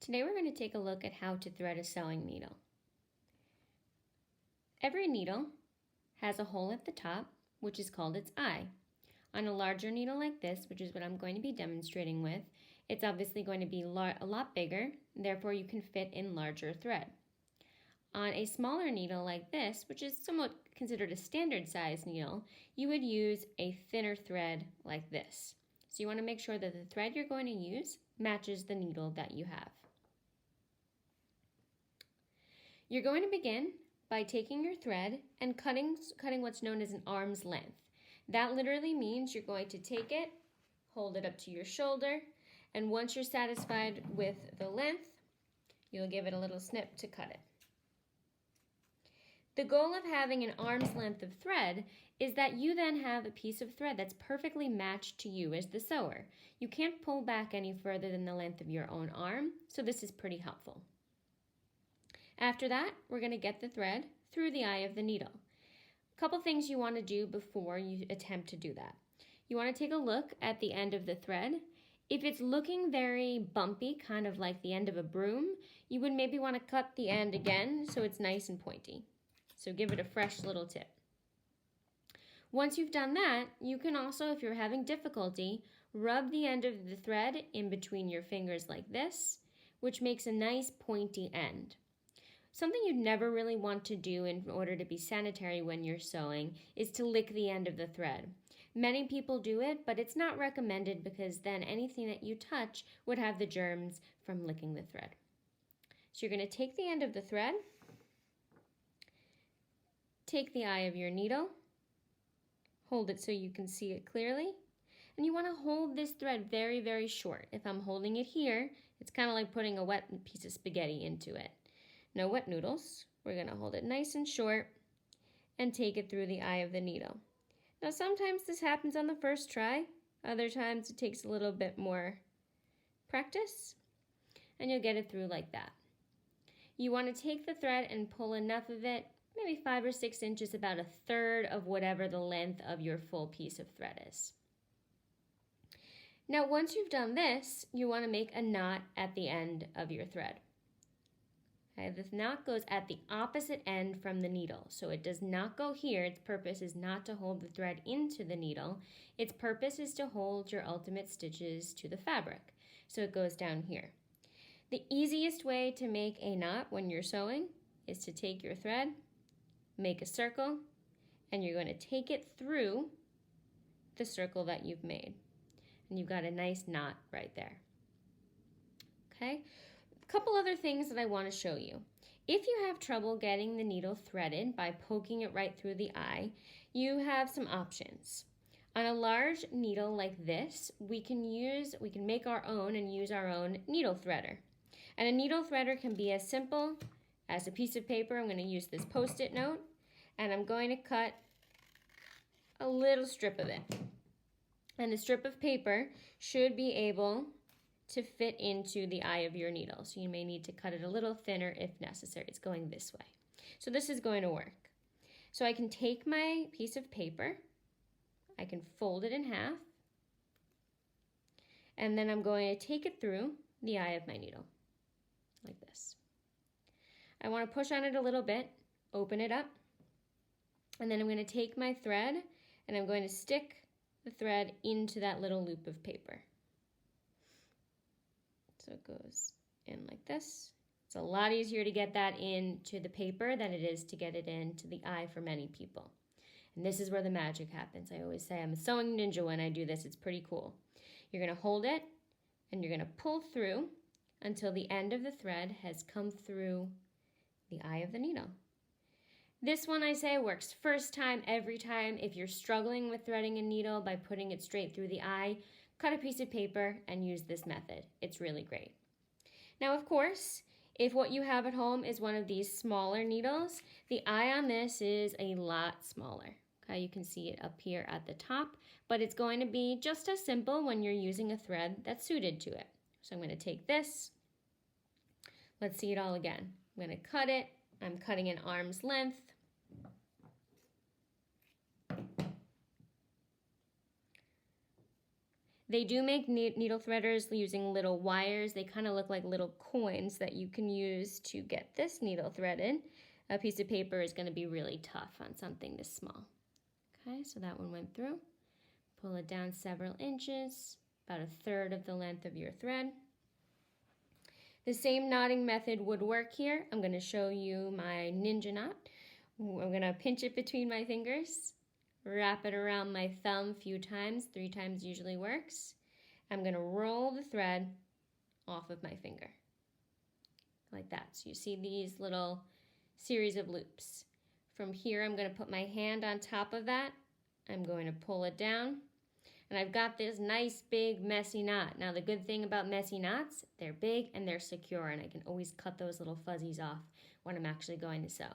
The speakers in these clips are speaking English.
Today we're going to take a look at how to thread a sewing needle. Every needle has a hole at the top, which is called its eye. On a larger needle like this, which is what I'm going to be demonstrating with, it's obviously going to be a lot bigger, therefore you can fit in larger thread. On a smaller needle like this, which is somewhat considered a standard size needle, you would use a thinner thread like this. So you want to make sure that the thread you're going to use matches the needle that you have. You're going to begin by taking your thread and cutting what's known as an arm's length. That literally means you're going to take it, hold it up to your shoulder, and once you're satisfied with the length, you'll give it a little snip to cut it. The goal of having an arm's length of thread is that you then have a piece of thread that's perfectly matched to you as the sewer. You can't pull back any further than the length of your own arm, so this is pretty helpful. After that, we're going to get the thread through the eye of the needle. A couple things you want to do before you attempt to do that. You want to take a look at the end of the thread. If it's looking very bumpy, kind of like the end of a broom, you would maybe want to cut the end again so it's nice and pointy. So give it a fresh little tip. Once you've done that, you can also, if you're having difficulty, rub the end of the thread in between your fingers like this, which makes a nice pointy end. Something you'd never really want to do in order to be sanitary when you're sewing is to lick the end of the thread. Many people do it, but it's not recommended because then anything that you touch would have the germs from licking the thread. So you're going to take the end of the thread, take the eye of your needle, hold it so you can see it clearly, and you want to hold this thread very, very short. If I'm holding it here, it's kind of like putting a wet piece of spaghetti into it. No wet noodles. We're going to hold it nice and short and take it through the eye of the needle. Now sometimes this happens on the first try, other times it takes a little bit more practice, and you'll get it through like that. You want to take the thread and pull enough of it, maybe 5 or 6 inches, about 1/3 of whatever the length of your full piece of thread is. Now once you've done this, you want to make a knot at the end of your thread. Okay, this knot goes at the opposite end from the needle, so it does not go here. Its purpose is not to hold the thread into the needle. Its purpose is to hold your ultimate stitches to the fabric, so it goes down here. The easiest way to make a knot when you're sewing is to take your thread, make a circle, and you're going to take it through the circle that you've made. And you've got a nice knot right there. Okay? A couple other things that I want to show you. If you have trouble getting the needle threaded by poking it right through the eye, you have some options. On a large needle like this, we can make our own and use our own needle threader. And a needle threader can be as simple as a piece of paper. I'm going to use this Post-it note, and I'm going to cut a little strip of it. And the strip of paper should be able to fit into the eye of your needle. So you may need to cut it a little thinner if necessary. It's going this way. So this is going to work. So I can take my piece of paper, I can fold it in half, and then I'm going to take it through the eye of my needle, like this. I want to push on it a little bit, open it up, and then I'm going to take my thread and I'm going to stick the thread into that little loop of paper. So it goes in like this. It's a lot easier to get that into the paper than it is to get it into the eye for many people. And this is where the magic happens. I always say I'm a sewing ninja when I do this. It's pretty cool. You're going to hold it and you're going to pull through until the end of the thread has come through the eye of the needle. This one, I say, works first time, every time. If you're struggling with threading a needle by putting it straight through the eye, cut a piece of paper and use this method. It's really great. Now, of course, if what you have at home is one of these smaller needles, the eye on this is a lot smaller. Okay, you can see it up here at the top, but it's going to be just as simple when you're using a thread that's suited to it. So I'm going to take this. Let's see it all again. I'm going to cut it. I'm cutting an arm's length. They do make needle threaders using little wires. They kind of look like little coins that you can use to get this needle threaded. A piece of paper is going to be really tough on something this small. Okay, so that one went through. Pull it down several inches, about 1/3 of the length of your thread. The same knotting method would work here. I'm going to show you my ninja knot. I'm going to pinch it between my fingers, wrap it around my thumb a few times, 3 times usually works. I'm going to roll the thread off of my finger, like that. So you see these little series of loops. From here, I'm going to put my hand on top of that. I'm going to pull it down. And I've got this nice, big, messy knot. Now, the good thing about messy knots, they're big and they're secure, and I can always cut those little fuzzies off when I'm actually going to sew.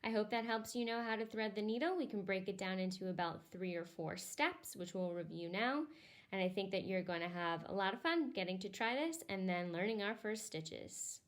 I hope that helps you know how to thread the needle. We can break it down into about 3 or 4 steps, which we'll review now. And I think that you're going to have a lot of fun getting to try this and then learning our first stitches.